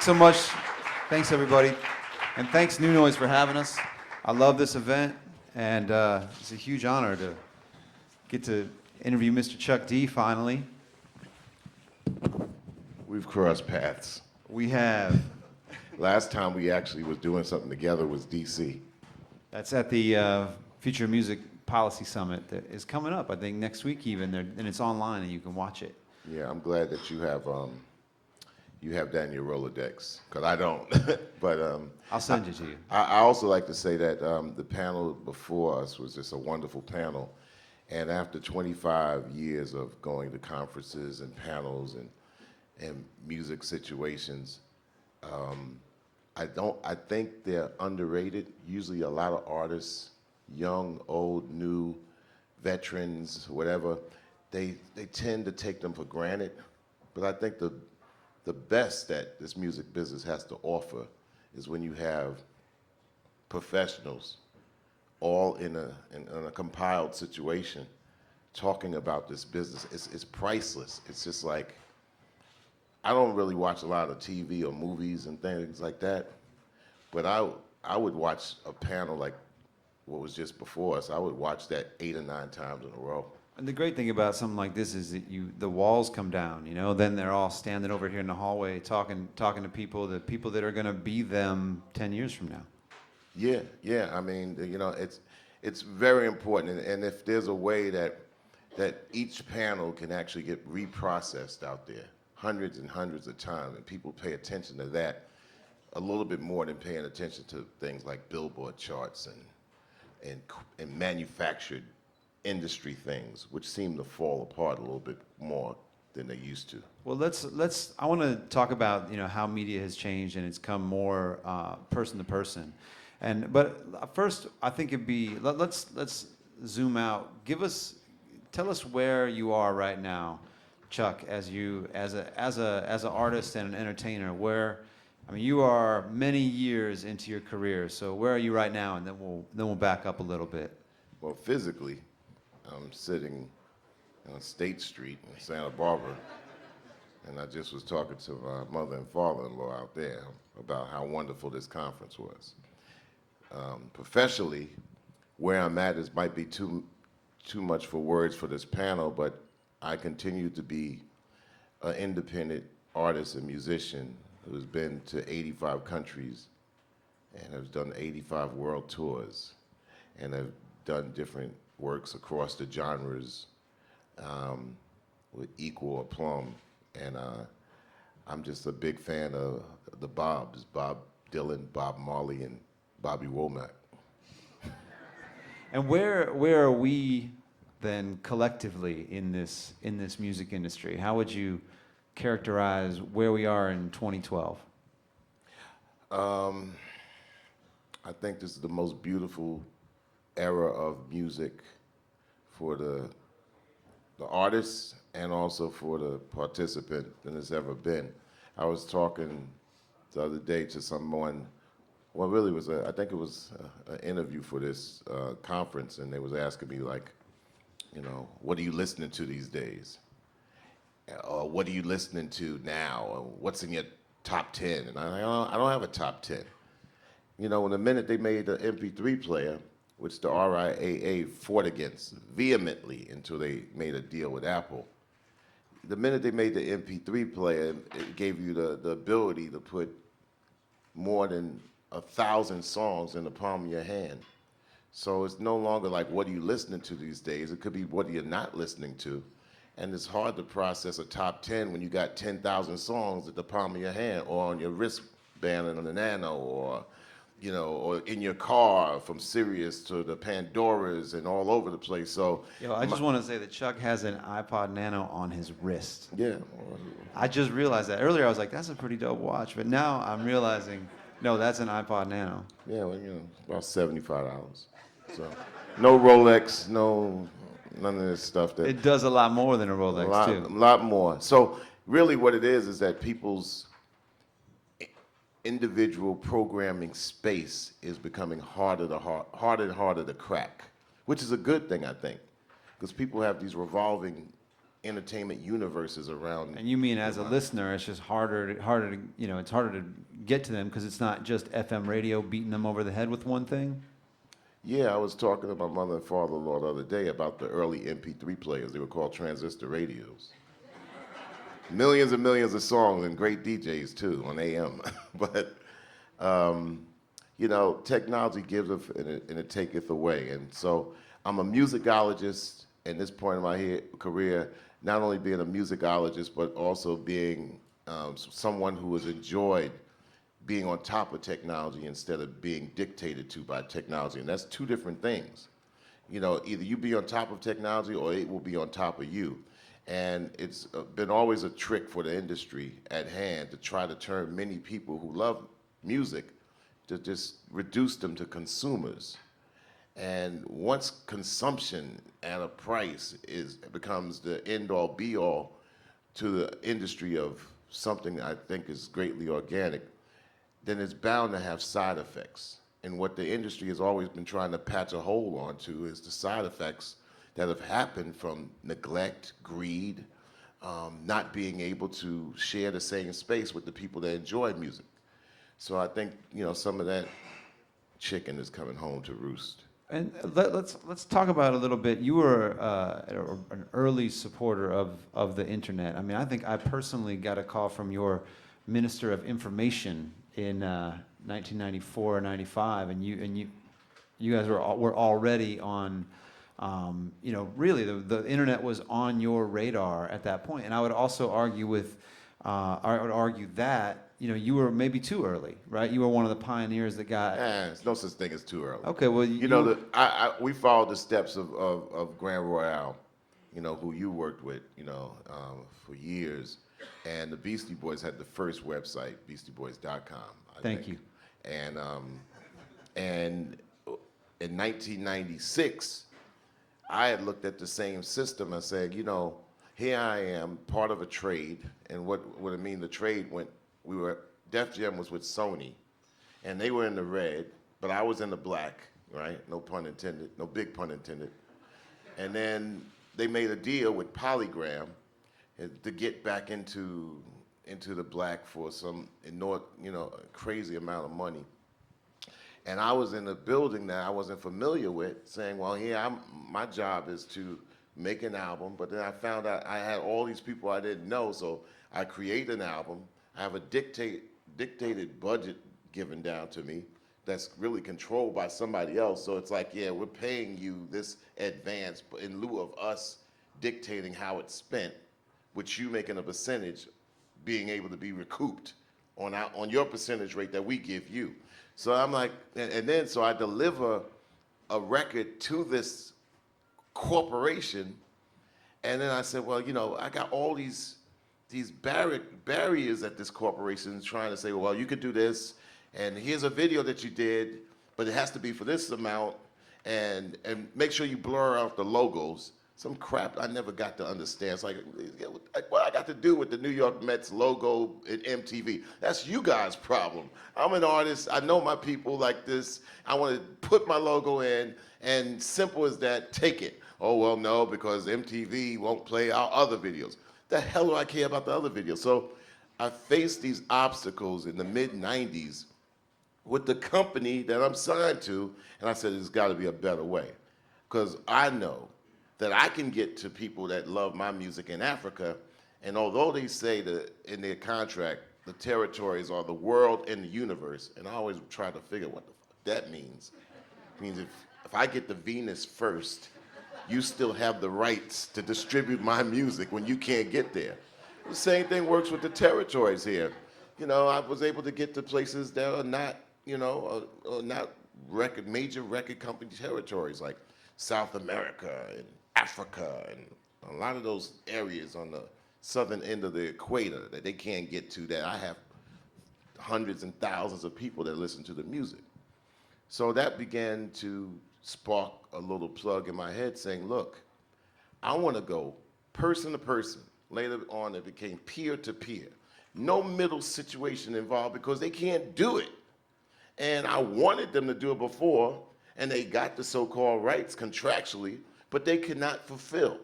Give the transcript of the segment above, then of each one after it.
So much. Thanks, everybody. And thanks, New Noise, for having us. I love this event, and it's a huge honor to get to interview Mr. Chuck D finally. We've crossed paths. We have. Last time we actually was doing something together was DC. That's at the Future Music Policy Summit that is coming up, I think, next week even, and it's online and you can watch it. Yeah, I'm glad that you have that in your Rolodex, because I don't. But I'll send it to you. I also like to say that the panel before us was just a wonderful panel. And after 25 years of going to conferences and panels and music situations, I think they're underrated. Usually a lot of artists, young, old, new, veterans, whatever, they tend to take them for granted. But I think the best that this music business has to offer is when you have professionals all in a compiled situation talking about this business. It's priceless. It's just like, I don't really watch a lot of TV or movies and things like that, but I would watch a panel like what was just before us. I would watch that 8 or 9 times in a row. And the great thing about something like this is that the walls come down, you know, then they're all standing over here in the hallway talking to people, the people that are going to be them 10 years from now. Yeah. I mean, you know, it's very important, and if there's a way that each panel can actually get reprocessed out there hundreds and hundreds of times, and people pay attention to that a little bit more than paying attention to things like Billboard charts and manufactured industry things, which seem to fall apart a little bit more than they used to. Well, I want to talk about, you know, how media has changed and it's come more person to person. But first, I think it'd be let's zoom out. Tell us where you are right now, Chuck, as an artist and an entertainer. I mean, you are many years into your career. So where are you right now? And then we'll back up a little bit. Well, physically, I'm sitting on State Street in Santa Barbara, and I just was talking to my mother and father-in-law out there about how wonderful this conference was. Professionally, where I'm at might be too much for words for this panel, but I continue to be an independent artist and musician who's been to 85 countries and has done 85 world tours, and have done different works across the genres with equal aplomb. And I'm just a big fan of the Bobs, Bob Dylan, Bob Marley, and Bobby Womack. And where are we then collectively in this music industry? How would you characterize where we are in 2012? I think this is the most beautiful era of music for the artists and also for the participant than it's ever been. I was talking the other day to someone, well, really I think it was an interview for this conference, and they was asking me, like, you know, what are you listening to these days? Or what are you listening to now? Or what's in your top 10? And I don't have a top 10. You know, in the minute they made the MP3 player, which the RIAA fought against vehemently until they made a deal with Apple. The minute they made the MP3 player, it gave you the ability to put more than 1,000 songs in the palm of your hand. So it's no longer like, what are you listening to these days? It could be, what are you not listening to? And it's hard to process a top 10 when you got 10,000 songs at the palm of your hand, or on your wristband and on the Nano, or, you know, or in your car from Sirius to the Pandoras and all over the place. So, I just want to say that Chuck has an iPod Nano on his wrist. Yeah. I just realized that. Earlier I was like, that's a pretty dope watch. But now I'm realizing, no, that's an iPod Nano. Yeah, well, you know, about $75. So, no Rolex, none of this stuff. It does a lot more than a Rolex, too. A lot more. So really what it is that people's individual programming space is becoming harder and harder to crack, which is a good thing, I think, because people have these revolving entertainment universes around. And you mean the as a world. listener, it's just harder to, it's harder to get to them because it's not just FM radio beating them over the head with one thing? Yeah, I was talking to my mother and father-in-law the other day about the early MP3 players. They were called transistor radios. Millions and millions of songs and great DJs too on AM. But technology giveth and it taketh away. And so I'm a musicologist at this point in my career, not only being a musicologist, but also being someone who has enjoyed being on top of technology instead of being dictated to by technology. And that's two different things. Either you be on top of technology or it will be on top of you. And it's been always a trick for the industry at hand to try to turn many people who love music to just reduce them to consumers. And once consumption at a price becomes the end-all be-all to the industry of something I think is greatly organic, then it's bound to have side effects. And what the industry has always been trying to patch a hole onto is the side effects that have happened from neglect, greed, not being able to share the same space with the people that enjoy music. So I think some of that chicken is coming home to roost. And let's talk about it a little bit. You were an early supporter of the internet. I mean, I think I personally got a call from your Minister of Information in 1994 or 95, and you guys were already on. Really, the internet was on your radar at that point. And I would also argue that you were maybe too early, right? You were one of the pioneers that got. There's no such thing as too early. Okay, well, we followed the steps of Grand Royale, who you worked with, for years. And the Beastie Boys had the first website, beastieboys.com. Thank you. And in 1996, I had looked at the same system and said, here I am, part of a trade. And what I mean, the trade Def Jam was with Sony, and they were in the red, but I was in the black, right? No pun intended, no big pun intended. And then they made a deal with Polygram to get back into the black for some crazy amount of money. And I was in a building that I wasn't familiar with, saying, well, my job is to make an album, but then I found out I had all these people I didn't know, so I create an album. I have a dictated budget given down to me that's really controlled by somebody else, so it's like, yeah, we're paying you this advance but in lieu of us dictating how it's spent, with you making a percentage being able to be recouped on your percentage rate that we give you. So I'm like, and then so I deliver a record to this corporation, and then I said, well, I got all these barriers at this corporation trying to say, well, you could do this, and here's a video that you did, but it has to be for this amount, and make sure you blur out the logos. Some crap I never got to understand. It's like, what I got to do with the New York Mets logo at MTV? That's you guys' problem. I'm an artist. I know my people like this. I want to put my logo in, and simple as that, take it. Oh, well, no, because MTV won't play our other videos. The hell do I care about the other videos? So I faced these obstacles in the mid-'90s with the company that I'm signed to, and I said, there's got to be a better way. Because I know that I can get to people that love my music in Africa, and although they say that in their contract, the territories are the world and the universe, and I always try to figure what the fuck that means. It means if I get to Venus first, you still have the rights to distribute my music when you can't get there. The same thing works with the territories here. I was able to get to places that are not, not major record company territories like South America and Africa and a lot of those areas on the southern end of the equator that they can't get to, that I have hundreds and thousands of people that listen to the music. So that began to spark a little plug in my head saying, look, I want to go person to person. Later on, it became peer to peer. No middle situation involved because they can't do it. And I wanted them to do it before, and they got the so-called rights contractually, but they could not fulfill.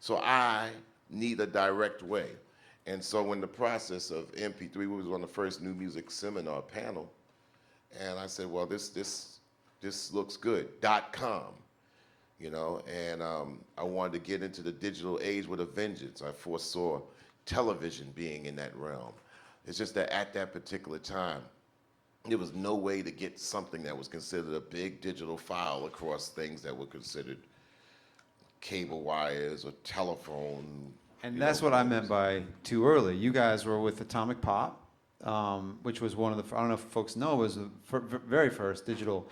So I neither direct way. And so in the process of MP3, we was on the first new music seminar panel, and I said, well, this looks good, .com, you know, and I wanted to get into the digital age with a vengeance. I foresaw television being in that realm. It's just that at that particular time, there was no way to get something that was considered a big digital file across things that were considered cable wires or telephone. And that's what I meant by too early. You guys were with Atomic Pop, which was one of the, I don't know if folks know, was the very first digital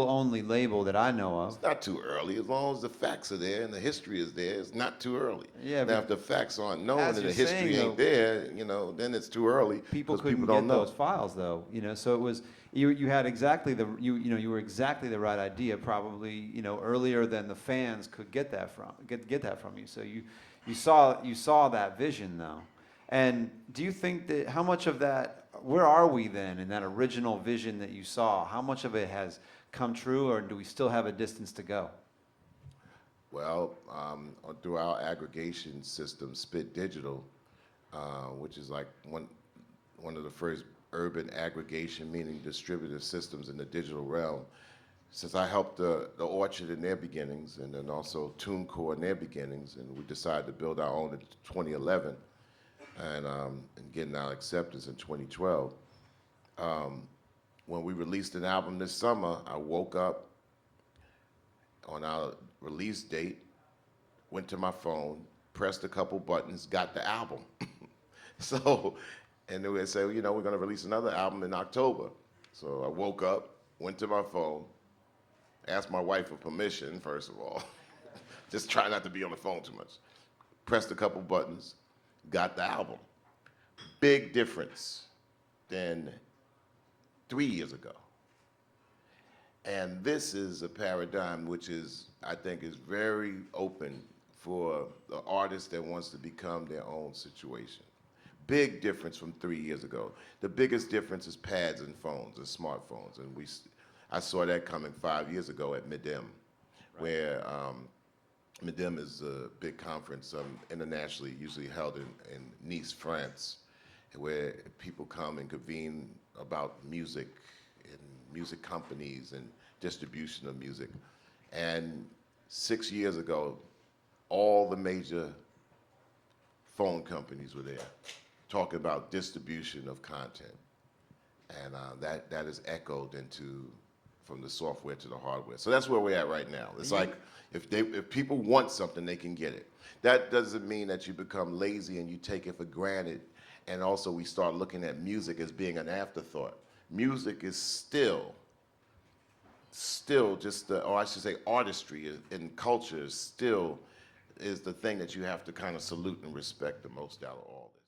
only label that I know of. It's not too early. As long as the facts are there and the history is there, it's not too early. Yeah, now, but if the facts aren't known as and the you're history saying, ain't there, you know, then it's too early. People 'cause couldn't people don't get know. those files though, you know. So it was you had exactly the you were exactly the right idea, probably earlier than the fans could get that from you. So you saw that vision though. And do you think that how much of that, where are we then in that original vision that you saw? How much of it has come true, or do we still have a distance to go? Well, through our aggregation system, Spit Digital, which is like one of the first urban aggregation, meaning distributed systems in the digital realm. Since I helped the Orchard in their beginnings, and then also TuneCore in their beginnings, and we decided to build our own in 2011, and getting our acceptance in 2012. When we released an album this summer, I woke up on our release date, went to my phone, pressed a couple buttons, got the album. So, and then we say, we're going to release another album in October. So I woke up, went to my phone, asked my wife for permission, first of all. Just try not to be on the phone too much. Pressed a couple buttons, got the album. Big difference than 3 years ago. And this is a paradigm which I think is very open for the artist that wants to become their own situation. Big difference from 3 years ago. The biggest difference is pads and phones and smartphones. And I saw that coming 5 years ago at MIDEM, where MIDEM is a big conference internationally, usually held in Nice, France, where people come and convene about music and music companies and distribution of music. And 6 years ago, all the major phone companies were there talking about distribution of content. And that is echoed from the software to the hardware. So that's where we're at right now. It's like if people want something, they can get it. That doesn't mean that you become lazy and you take it for granted. And also we start looking at music as being an afterthought. Music is still just or I should say artistry and culture is the thing that you have to kind of salute and respect the most out of all this.